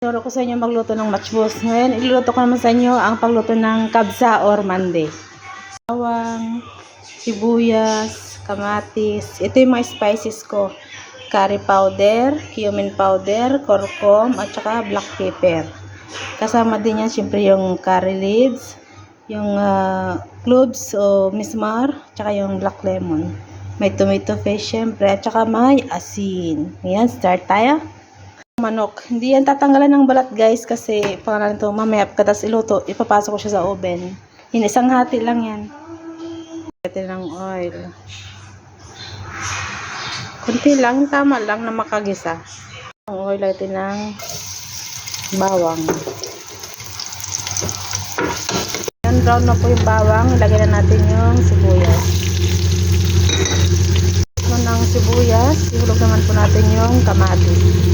Turo ko sa inyo magluto ng matchbox. Ngayon, iluluto ko naman sa inyo ang pagluto ng kabsa or mande. Bawang, sibuyas, kamatis. Ito yung mga spices ko. Curry powder, cumin powder, curcum, at saka black pepper. Kasama din yan, syempre yung curry leaves, yung cloves o mismar, at saka yung black lemon. May tomato paste, syempre, at saka may asin. Ayan, start tayo. Manok. Hindi yan tatanggalan ng balat guys kasi pangalan to mamaya pagkatas iluto, ipapasok ko siya sa oven. Isang hati lang yan. Natin ng oil. Kunti lang, tama lang na makagisa. Ang oil natin ng bawang. Yan, brown na po yung bawang. Ilagay na natin yung sibuyas. Ng sibuyas, ihulog naman po natin yung kamatis.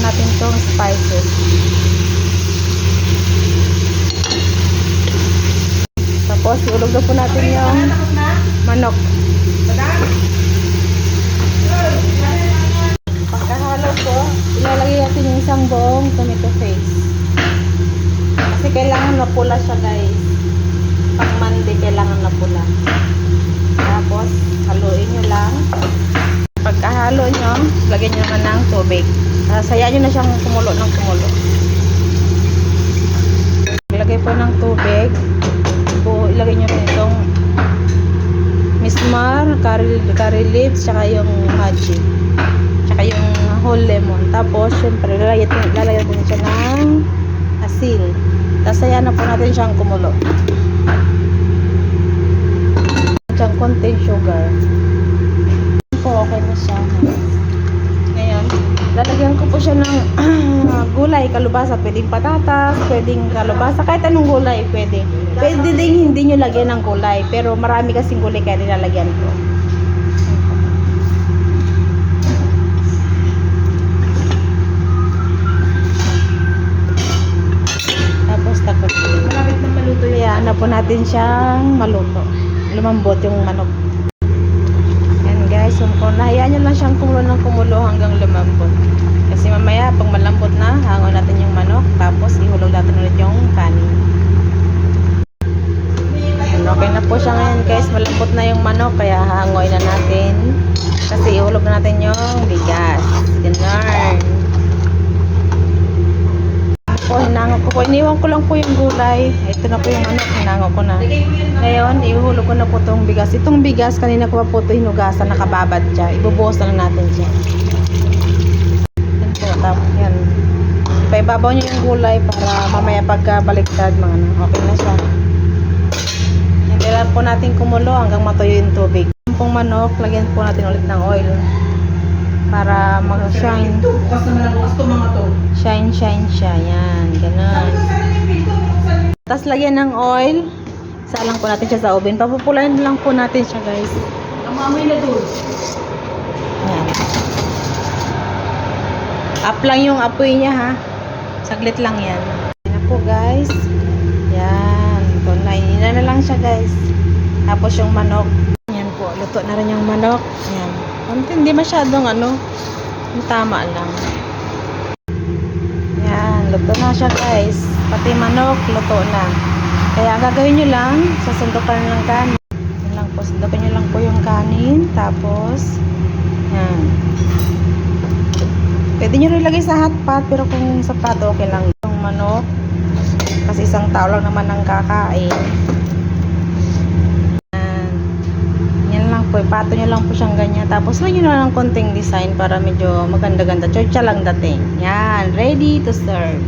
Natin itong spices. Tapos iulog na po natin yung manok. Pagkahalo po, ilalagay natin yung isang buong tomato paste. Kasi kailangan na pula siya guys. Pag mandi, kailangan na pula. Tapos haluin nyo lang. Pagkahalo nyo, lagyan nyo naman ng tubig. Sayaan nyo na siyang kumulo ng kumulo. Ilagay po ng tubig. Ilagay nyo rin itong mismar, curry leaves, tsaka yung magic, tsaka yung whole lemon. Tapos, syempre, lalagyan din siya ng asin. Tapos, sayaan na po natin siyang kumulo. Tsaka konting sugar. Po, okay na siya. Ngayon, lalagyan ko po siya ng gulay, kalubasa, pwedeng patatas, pwedeng kalubasa, kahit anong gulay pwede. Pwede din hindi nyo lagyan ng gulay, pero marami kasing gulay kaya nilalagyan ko. Tapos tapos malapit na maluto yan. Hayaan na po natin siyang maluto. Lumambot yung manok. Guys, hayaan nyo lang siyang kumulo ng kumulo hanggang lumambot. Kasi mamaya, pag malambot na, hangon natin yung manok, tapos ihulog natin ulit yung kanin. Okay na po siya ngayon guys, malambot na yung manok, kaya hangoy na natin. Kasi ihulog na natin yung bigas. Ganun. Hinango ko po. Iniwan ko lang po yung gulay. Ito na po yung manok. Hinango ko na. Ngayon, ihulog ko na po itong bigas. Itong bigas, kanina ko pa po ito hinugasan. Nakababad siya. Ibubuhos na lang natin siya. Yan po. Tapos yan. Paibabaw nyo yung gulay para mamaya pagkabaliktad. Okay na siya. Hindi lang po natin kumulo hanggang matuyo yung tubig. Yung pong manok, lagyan po natin ulit ng oil. Para mag-shine. Shine siya. Yan. Ganun. Tapos lagyan ng oil. Salang po natin siya sa oven. Papupulain lang po natin siya guys. Ang amoy na doon. Yan. Up lang yung apoy niya ha. Saglit lang yan. Yan po guys. Yan. Ina na lang siya guys. Tapos yung manok. Yan po. Luto na rin yung manok. Yan. Hindi masyadong tama lang. Yan, luto na siya guys. Pati manok, luto na. Kaya gagawin nyo lang, sasundukan ng kanin. Yan lang po, sundukan nyo lang po yung kanin. Tapos, yan. Pwede nyo rin lagay sa hot pot, pero kung sa plato, okay lang. Yung manok, kasi isang tao lang naman ang kakain. Ipato nyo lang po siyang ganyan. Tapos lagyan nyo na ng konting design para medyo maganda-ganda. Churcha lang dating. Yan. Ready to serve.